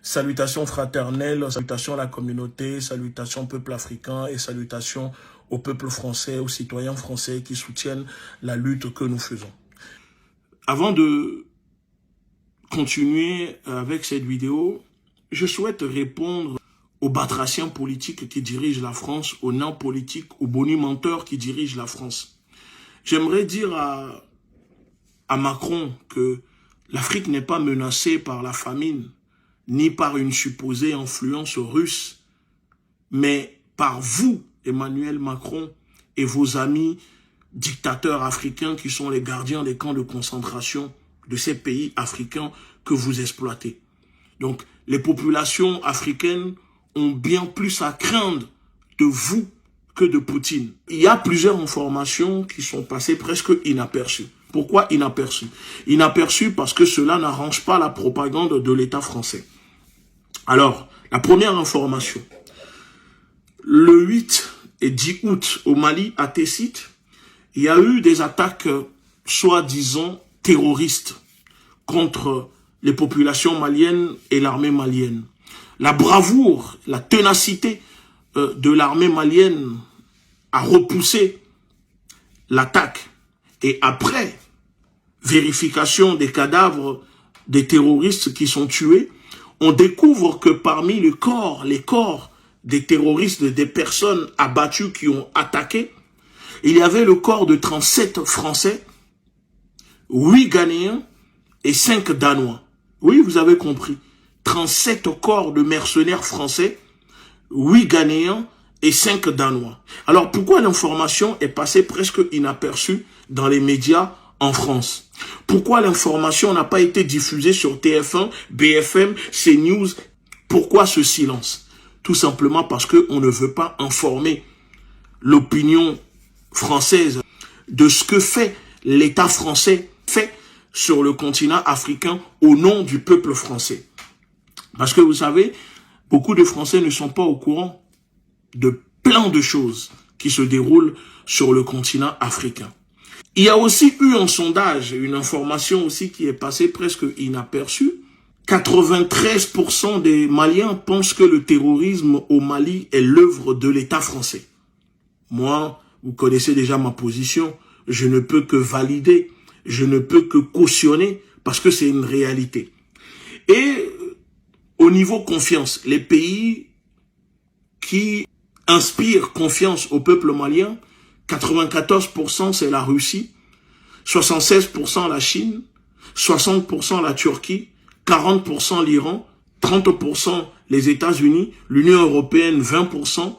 Salutations fraternelles, salutations à la communauté, salutations au peuple africain et salutations au peuple français, aux citoyens français qui soutiennent la lutte que nous faisons. Avant de continuer avec cette vidéo, je souhaite répondre aux batraciens politiques qui dirigent la France, aux nains politiques, aux bonimenteurs qui dirigent la France. J'aimerais dire à Macron que l'Afrique n'est pas menacée par la famine, ni par une supposée influence russe, mais par vous, Emmanuel Macron, et vos amis dictateurs africains qui sont les gardiens des camps de concentration de ces pays africains que vous exploitez. Donc, les populations africaines ont bien plus à craindre de vous que de Poutine. Il y a plusieurs informations qui sont passées presque inaperçues. Pourquoi inaperçues? Inaperçues parce que cela n'arrange pas la propagande de l'État français. Alors, la première information. Le 8 et 10 août au Mali, à Tessit, il y a eu des attaques soi-disant terroristes contre les populations maliennes et l'armée malienne. La bravoure, la ténacité de l'armée malienne a repoussé l'attaque. Et après vérification des cadavres des terroristes qui sont tués, on découvre que parmi les corps des terroristes, des personnes abattues qui ont attaqué, il y avait le corps de 37 Français, 8 Ghanéens et 5 Danois. Oui, vous avez compris. 37 corps de mercenaires français, 8 Ghanéens et 5 Danois. Alors, pourquoi l'information est passée presque inaperçue dans les médias en France? Pourquoi l'information n'a pas été diffusée sur TF1, BFM, CNews? Pourquoi ce silence? Tout simplement parce qu'on ne veut pas informer l'opinion française de ce que fait l'État français, fait sur le continent africain au nom du peuple français. Parce que vous savez, beaucoup de Français ne sont pas au courant de plein de choses qui se déroulent sur le continent africain. Il y a aussi eu un sondage, une information aussi qui est passée presque inaperçue. 93% des Maliens pensent que le terrorisme au Mali est l'œuvre de l'État français. Moi, vous connaissez déjà ma position, je ne peux que valider, je ne peux que cautionner parce que c'est une réalité. Et au niveau confiance, les pays qui inspirent confiance au peuple malien, 94% c'est la Russie, 76% la Chine, 60% la Turquie, 40% l'Iran, 30% les États-Unis, l'Union européenne 20%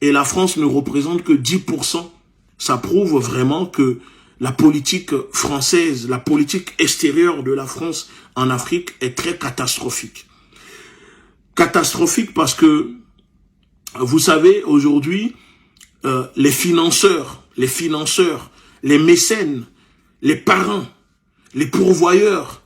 et la France ne représente que 10%. Ça prouve vraiment que la politique française, la politique extérieure de la France en Afrique est très catastrophique. Catastrophique parce que, vous savez, aujourd'hui, les financeurs, les mécènes, les parrains, les pourvoyeurs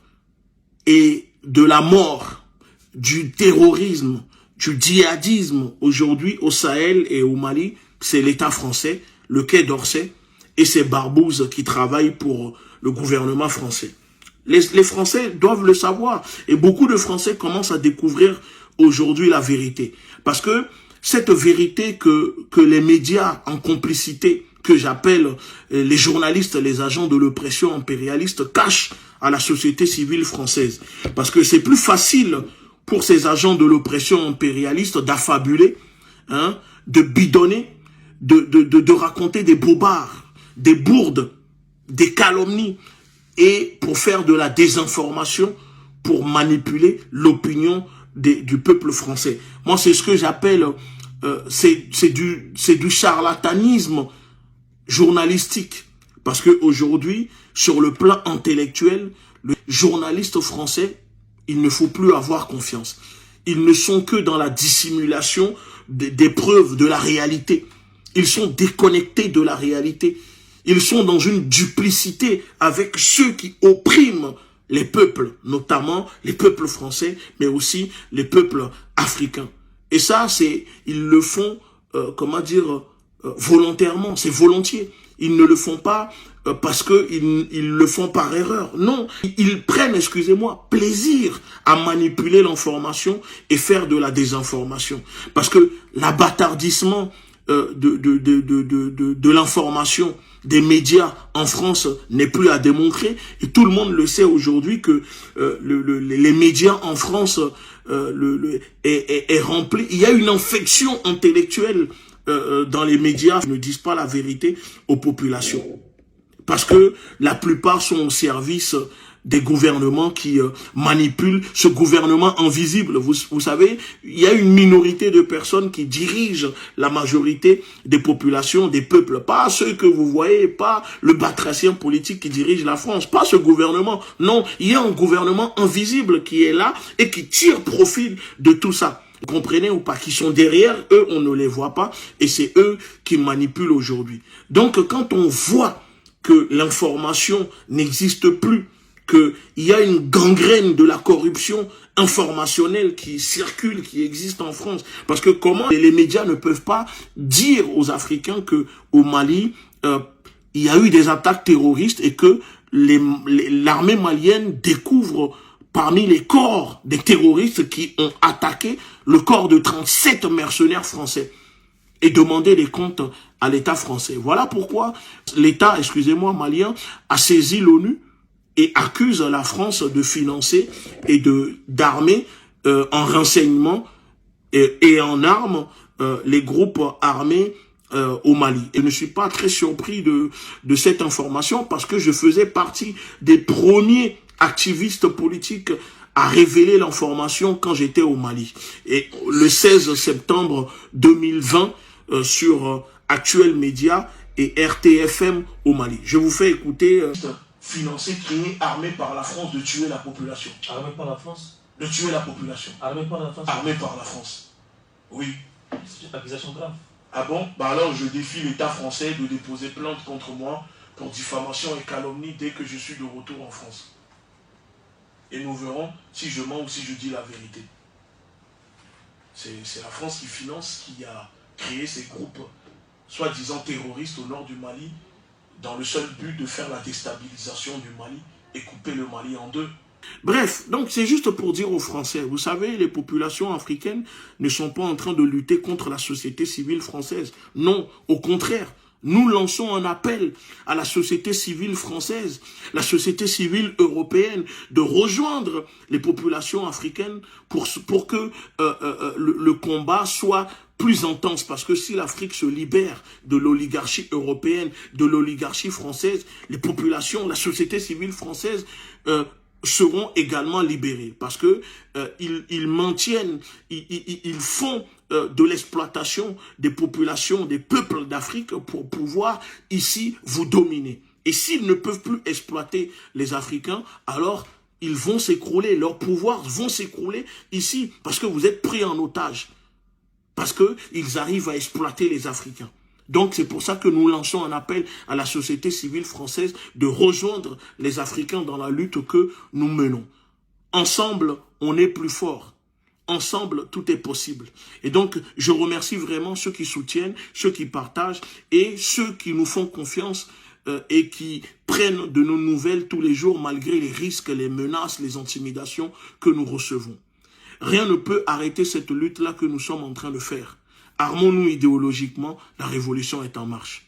et de la mort, du terrorisme, du djihadisme aujourd'hui au Sahel et au Mali, c'est l'État français, le Quai d'Orsay et ces barbouzes qui travaillent pour le gouvernement français. Les Français doivent le savoir et beaucoup de Français commencent à découvrir aujourd'hui la vérité. Parce que cette vérité que les médias en complicité, que j'appelle les journalistes, les agents de l'oppression impérialiste, cachent à la société civile française. Parce que c'est plus facile pour ces agents de l'oppression impérialiste d'affabuler, hein, de bidonner, de raconter des bobards, des bourdes, des calomnies, et pour faire de la désinformation, pour manipuler l'opinion du peuple français. Moi, c'est ce que j'appelle, c'est du charlatanisme journalistique. Parce que aujourd'hui, sur le plan intellectuel, les journalistes français, il ne faut plus avoir confiance. Ils ne sont que dans la dissimulation des preuves de la réalité. Ils sont déconnectés de la réalité. Ils sont dans une duplicité avec ceux qui oppriment les peuples, notamment les peuples français, mais aussi les peuples africains. Et ça, ils le font, volontairement, c'est volontiers. Ils ne le font pas parce qu'ils le font par erreur. Non, ils prennent, excusez-moi, plaisir à manipuler l'information et faire de la désinformation. Parce que l'abattardissement de l'information des médias en France n'est plus à démontrer. Et tout le monde le sait aujourd'hui que les médias en France est rempli. Il y a une infection intellectuelle dans les médias qui ne disent pas la vérité aux populations. Parce que la plupart sont au service des gouvernements qui manipulent ce gouvernement invisible. Vous savez, il y a une minorité de personnes qui dirigent la majorité des populations, des peuples. Pas ceux que vous voyez, pas le batracien politique qui dirige la France, pas ce gouvernement. Non, il y a un gouvernement invisible qui est là et qui tire profit de tout ça. Vous comprenez ou pas? Qui sont derrière, eux, on ne les voit pas. Et c'est eux qui manipulent aujourd'hui. Donc, quand on voit que l'information n'existe plus, qu'il y a une gangrène de la corruption informationnelle qui circule, qui existe en France. Parce que comment les médias ne peuvent pas dire aux Africains que au Mali, il y a eu des attaques terroristes et que l'armée malienne découvre parmi les corps des terroristes qui ont attaqué le corps de 37 mercenaires français et demander des comptes à l'État français. Voilà pourquoi l'État, excusez-moi, malien, a saisi l'ONU et accuse la France de financer et d'armer en renseignement et en armes les groupes armés au Mali. Et je ne suis pas très surpris de cette information parce que je faisais partie des premiers activistes politiques à révéler l'information quand j'étais au Mali. Et le 16 septembre 2020, sur Actuel Média et RTFM au Mali. Je vous fais écouter... financé, créé, armé par la France de tuer la population. Armé par la France? De tuer la population. Armé par la France? Armé par la France. Oui. C'est une accusation grave. Ah bon? Bah alors je défie l'État français de déposer plainte contre moi pour diffamation et calomnie dès que je suis de retour en France. Et nous verrons si je mens ou si je dis la vérité. C'est la France qui finance, qui a créé ces groupes soi-disant terroristes au nord du Mali, dans le seul but de faire la déstabilisation du Mali et couper le Mali en deux. Bref, donc c'est juste pour dire aux Français, vous savez, les populations africaines ne sont pas en train de lutter contre la société civile française. Non, au contraire, nous lançons un appel à la société civile française, la société civile européenne, de rejoindre les populations africaines pour que le combat soit plus intense, parce que si l'Afrique se libère de l'oligarchie européenne, de l'oligarchie française, les populations, la société civile française seront également libérées, parce que ils maintiennent, ils font de l'exploitation des populations, des peuples d'Afrique pour pouvoir ici vous dominer. Et s'ils ne peuvent plus exploiter les Africains, alors ils vont s'écrouler, leurs pouvoirs vont s'écrouler ici, parce que vous êtes pris en otage. Parce qu'ils arrivent à exploiter les Africains. Donc c'est pour ça que nous lançons un appel à la société civile française de rejoindre les Africains dans la lutte que nous menons. Ensemble, on est plus fort. Ensemble, tout est possible. Et donc, je remercie vraiment ceux qui soutiennent, ceux qui partagent et ceux qui nous font confiance et qui prennent de nos nouvelles tous les jours malgré les risques, les menaces, les intimidations que nous recevons. Rien ne peut arrêter cette lutte-là que nous sommes en train de faire. Armons-nous idéologiquement, la révolution est en marche.